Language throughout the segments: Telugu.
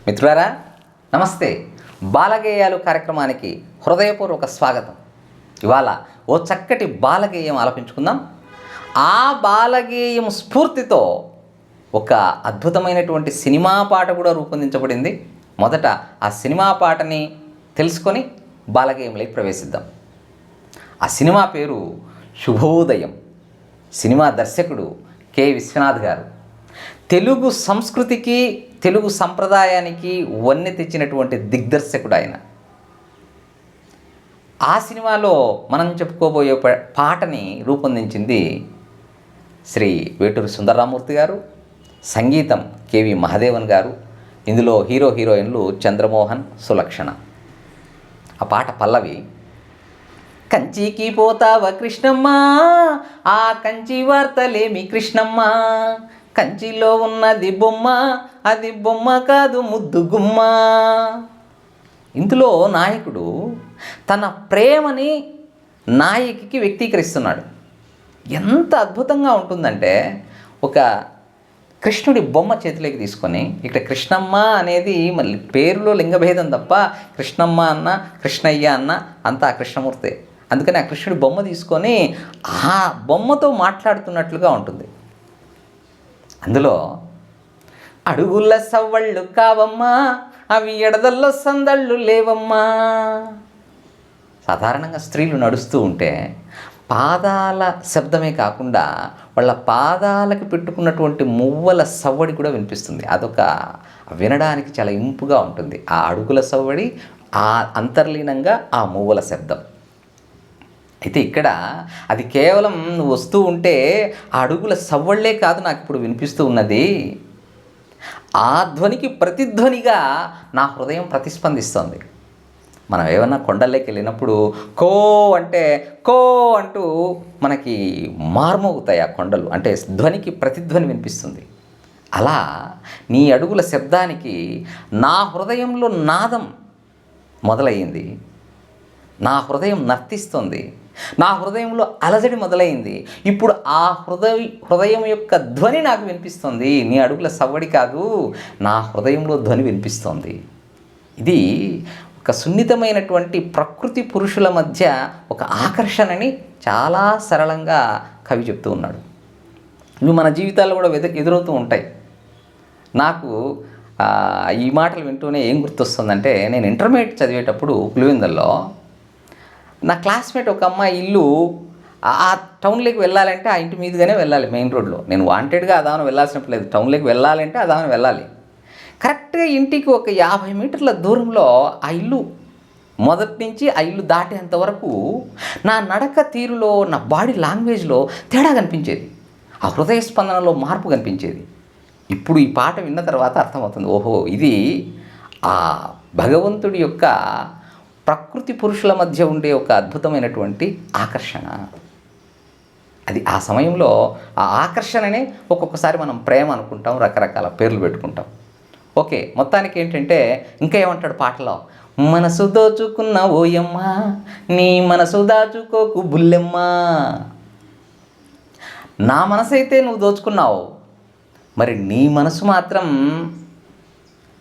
మిత్రులారా నమస్తే. బాలగేయాలు కార్యక్రమానికి హృదయపూర్వక స్వాగతం. ఇవాళ ఓ చక్కటి బాలగేయం ఆలపించుకుందాం. ఆ బాలగేయం స్ఫూర్తితో ఒక అద్భుతమైనటువంటి సినిమా పాట కూడా రూపొందించబడింది. మొదట ఆ సినిమా పాటని తెలుసుకొని బాలగేయంలోకి ప్రవేశిద్దాం. ఆ సినిమా పేరు శుభోదయం. సినిమా దర్శకుడు కె విశ్వనాథ్ గారు. తెలుగు సంస్కృతికి, తెలుగు సంప్రదాయానికి వన్నె తెచ్చినటువంటి దిగ్దర్శకుడు ఆయన. ఆ సినిమాలో మనం చెప్పుకోబోయే పాటని రూపొందించింది శ్రీ వేటూరి సుందరరామూర్తి గారు, సంగీతం కెవి మహదేవన్ గారు. ఇందులో హీరోయిన్లు చంద్రమోహన్, సులక్షణ. ఆ పాట పల్లవి: కంచికి పోతావ కృష్ణమ్మ, ఆ కంచి వార్తలేమి కృష్ణమ్మ, కంచిలో ఉన్నది బొమ్మ, అది బొమ్మ కాదు ముద్దు గుమ్మ. ఇందులో నాయకుడు తన ప్రేమని నాయకికి వ్యక్తీకరిస్తున్నాడు. ఎంత అద్భుతంగా ఉంటుందంటే, ఒక కృష్ణుడి బొమ్మ చేతిలోకి తీసుకొని, ఇక్కడ కృష్ణమ్మ అనేది మళ్ళీ పేరులో లింగభేదం తప్ప కృష్ణమ్మ అన్న, కృష్ణయ్య అన్న అంతా కృష్ణమూర్తే. అందుకని ఆ కృష్ణుడి బొమ్మ తీసుకొని ఆ బొమ్మతో మాట్లాడుతున్నట్లుగా ఉంటుంది. అందులో అడుగుల సవ్వళ్ళు కావమ్మా, అవి ఎడదల్లో సందళ్ళు లేవమ్మా. సాధారణంగా స్త్రీలు నడుస్తూ ఉంటే పాదాల శబ్దమే కాకుండా వాళ్ళ పాదాలకు పెట్టుకున్నటువంటి మువ్వల సవ్వడి కూడా వినిపిస్తుంది. అదొక వినడానికి చాలా ఇంపుగా ఉంటుంది. ఆ అడుగుల సవ్వడి, ఆ అంతర్లీనంగా ఆ మువ్వల శబ్దం. అయితే ఇక్కడ అది కేవలం నువ్వు వస్తూ ఉంటే ఆ అడుగుల సవ్వళ్ళే కాదు నాకు ఇప్పుడు వినిపిస్తూ ఉన్నది, ఆ ధ్వనికి ప్రతిధ్వనిగా నా హృదయం ప్రతిస్పందిస్తోంది. మనం ఏమన్నా కొండల్లోకి వెళ్ళినప్పుడు కో అంటే కో అంటూ మనకి మార్మోగుతాయి ఆ కొండలు, అంటే ధ్వనికి ప్రతిధ్వని వినిపిస్తుంది. అలా నీ అడుగుల శబ్దానికి నా హృదయంలో నాదం మొదలయ్యింది, నా హృదయం నర్తిస్తుంది, నా హృదయంలో అలజడి మొదలైంది. ఇప్పుడు ఆ హృదయం యొక్క ధ్వని నాకు వినిపిస్తుంది. నీ అడుగుల సవ్వడి కాదు, నా హృదయంలో ధ్వని వినిపిస్తోంది. ఇది ఒక సున్నితమైనటువంటి ప్రకృతి పురుషుల మధ్య ఒక ఆకర్షణని చాలా సరళంగా కవి చెప్తూ ఉన్నాడు. ఇవి మన జీవితాల్లో కూడా ఎదురవుతూ ఉంటాయి. నాకు ఈ మాటలు వింటూనే ఏం గుర్తొస్తుందంటే, నేను ఇంటర్మీడియట్ చదివేటప్పుడు పులివెందుల్లో నా క్లాస్మేట్ ఒక అమ్మాయి ఇల్లు ఆ టౌన్లోకి వెళ్ళాలంటే ఆ ఇంటి మీదుగానే వెళ్ళాలి, మెయిన్ రోడ్లో. నేను వాంటెడ్గా అదామని వెళ్ళాల్సినప్పుడు లేదు, టౌన్లోకి వెళ్ళాలంటే అదామని వెళ్ళాలి. కరెక్ట్గా ఇంటికి ఒక 50 మీటర్ల దూరంలో ఆ ఇల్లు, మొదటి నుంచి ఆ ఇల్లు దాటేంత వరకు నా నడక తీరులో, నా బాడీ లాంగ్వేజ్లో తేడా కనిపించేది, ఆ హృదయ స్పందనలో మార్పు కనిపించేది. ఇప్పుడు ఈ పాట విన్న తర్వాత అర్థమవుతుంది, ఓహో ఇది ఆ భగవంతుడి యొక్క ప్రకృతి పురుషుల మధ్య ఉండే ఒక అద్భుతమైనటువంటి ఆకర్షణ. అది ఆ సమయంలో ఆ ఆకర్షణనే ఒక్కొక్కసారి మనం ప్రేమ అనుకుంటాం, రకరకాల పేర్లు పెట్టుకుంటాం. ఓకే, మొత్తానికి ఏంటంటే ఇంకా ఏమంటాడు పాటలో, మనసు దోచుకున్న ఓయమ్మ, నీ మనసు దాచుకోకు బుల్లెమ్మ. నా మనసు అయితే నువ్వు దోచుకున్నావు, మరి నీ మనసు మాత్రం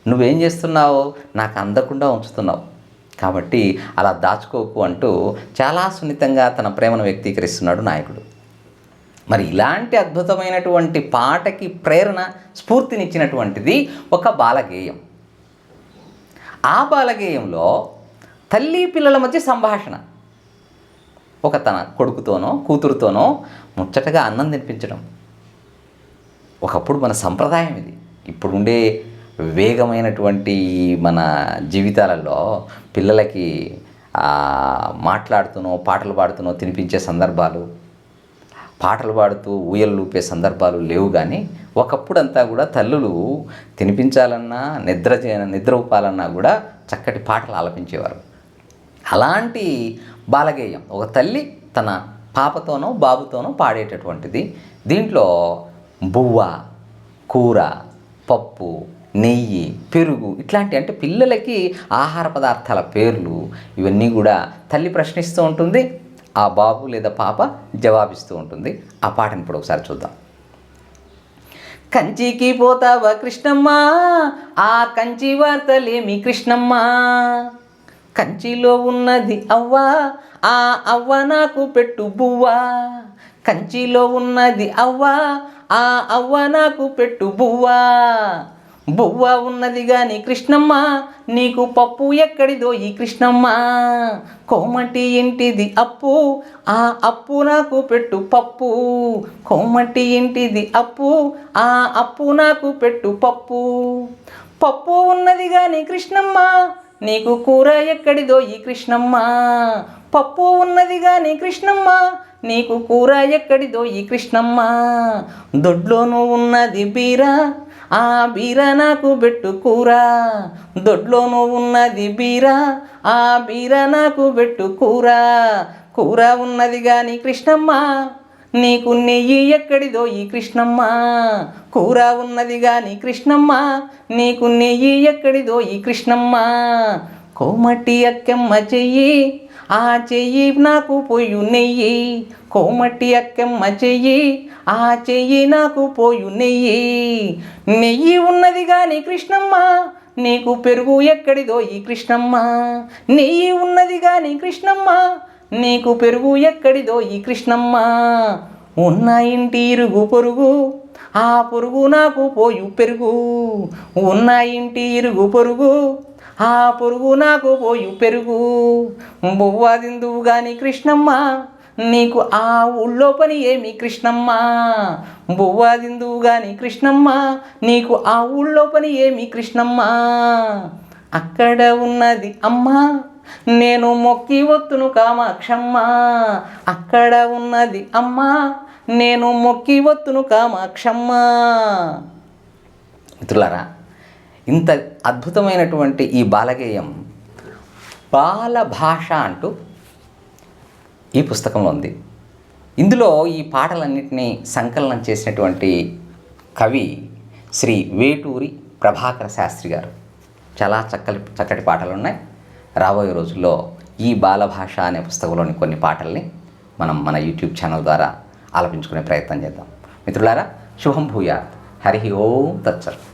నువ్వేం చేస్తున్నావు, నాకు అందకుండా ఉంచుతున్నావు, కాబట్టి అలా దాచుకోకు అంటూ చాలా సున్నితంగా తన ప్రేమను వ్యక్తీకరిస్తున్నాడు నాయకుడు. మరి ఇలాంటి అద్భుతమైనటువంటి పాటకి ప్రేరణ, స్ఫూర్తినిచ్చినటువంటిది ఒక బాలగేయం. ఆ బాలగేయంలో తల్లి పిల్లల మధ్య సంభాషణ, ఒక తన కొడుకుతోనో కూతురుతోనో ముచ్చటగా అన్నం తినిపించడం. ఒకప్పుడు మన సంప్రదాయం ఇది. ఇప్పుడుండే వేగమైనటువంటి మన జీవితాలలో పిల్లలకి మాట్లాడుతూనో పాటలు పాడుతూనో తినిపించే సందర్భాలు, పాటలు పాడుతూ ఊయలు ఊపే సందర్భాలు లేవు. కానీ ఒకప్పుడంతా కూడా తల్లులు తినిపించాలన్నా, నిద్ర ఊపాలన్నా కూడా చక్కటి పాటలు ఆలపించేవారు. అలాంటి బాలగేయం ఒక తల్లి తన పాపతోనో బాబుతోనో పాడేటటువంటిది. దీంట్లో బువ్వ, కూర, పప్పు, నెయ్యి, పెరుగు ఇట్లాంటి, అంటే పిల్లలకి ఆహార పదార్థాల పేర్లు, ఇవన్నీ కూడా తల్లి ప్రశ్నిస్తూ ఉంటుంది, ఆ బాబు లేదా పాప జవాబిస్తూ ఉంటుంది. ఆ పాటను ఇప్పుడు ఒకసారి చూద్దాం. కంచికి పోతావా కృష్ణమ్మ, ఆ కంచి వార్తలేమి కృష్ణమ్మ. కంచిలో ఉన్నది అవ్వ, ఆ అవ్వ నాకు పెట్టు బువ్వా. కంచిలో ఉన్నది అవ్వ, ఆ అవ్వ నాకు పెట్టు బువ్వా. బువ్వ ఉన్నది గాని కృష్ణమ్మ, నీకు పప్పు ఎక్కడిదో ఈ కృష్ణమ్మ. కోమటి ఇంటిది అప్పు, ఆ అప్పు నాకు పెట్టు పప్పు. కోమటి ఇంటిది అప్పు, ఆ అప్పు నాకు పెట్టు పప్పు. పప్పు ఉన్నది గాని కృష్ణమ్మ, నీకు కూర ఎక్కడిదో ఈ కృష్ణమ్మ. పప్పు ఉన్నది గాని కృష్ణమ్మ, నీకు కూర ఎక్కడిదో ఈ కృష్ణమ్మ. దొడ్లోనూ ఉన్నది బీర, ఆ బీర నాకు పెట్టు కూర. దొడ్లోనూ ఉన్నది బీర, ఆ బీర నాకు పెట్టు కూర. కూర ఉన్నది గాని కృష్ణమ్మ, నీకు నెయ్యి ఎక్కడిదో ఈ కృష్ణమ్మ. కూర ఉన్నది గాని కృష్ణమ్మ, నీకు నెయ్యి ఎక్కడిదో ఈ కృష్ణమ్మ. కోమటి అక్కెమ్మ చెయ్యి, ఆ చెయ్యి నాకు పోయు నెయ్యి. కోమటి అక్కెమ్మ చెయ్యి, ఆ చెయ్యి నాకు పోయు నెయ్యి. నెయ్యి ఉన్నది గాని కృష్ణమ్మ, నీకు పెరుగు ఎక్కడిదో ఈ కృష్ణమ్మ. నెయ్యి ఉన్నది గాని కృష్ణమ్మ, నీకు పెరుగు ఎక్కడిదో ఈ కృష్ణమ్మ. ఉన్న ఇంటి ఇరుగు పొరుగు, ఆ పొరుగు నాకు పోయు పెరుగు. ఉన్న ఇంటి ఇరుగు పొరుగు, ఆ పొరుగు నాకు పోయు పెరుగు. బువ్వ తిందువు గాని కృష్ణమ్మ, నీకు ఆ ఊళ్ళో పని ఏమి కృష్ణమ్మ. బువ్వ తిందువు గాని కృష్ణమ్మ, నీకు ఆ ఊళ్ళో పని ఏమి కృష్ణమ్మ. అక్కడ ఉన్నది అమ్మ, నేను మొక్కి వత్తును కామాక్షమ్మ. అక్కడ ఉన్నది అమ్మ, నేను మొక్కి వత్తును కామాక్షమ్మ. మిత్రులారా, ఇంత అద్భుతమైనటువంటి ఈ బాలగేయం బాలభాష అంటూ ఈ పుస్తకంలో ఉంది. ఇందులో ఈ పాటలన్నింటినీ సంకలనం చేసినటువంటి కవి శ్రీ వేటూరి ప్రభాకర శాస్త్రి గారు. చాలా చక్కటి పాటలు ఉన్నాయి. రాబోయే రోజుల్లో ఈ బాలభాష అనే పుస్తకంలోని కొన్ని పాటల్ని మనం మన యూట్యూబ్ ఛానల్ ద్వారా ఆలపించుకునే ప్రయత్నం చేద్దాం. మిత్రులారా, శుభం భూయాత్. హరి ఓం తత్సత్.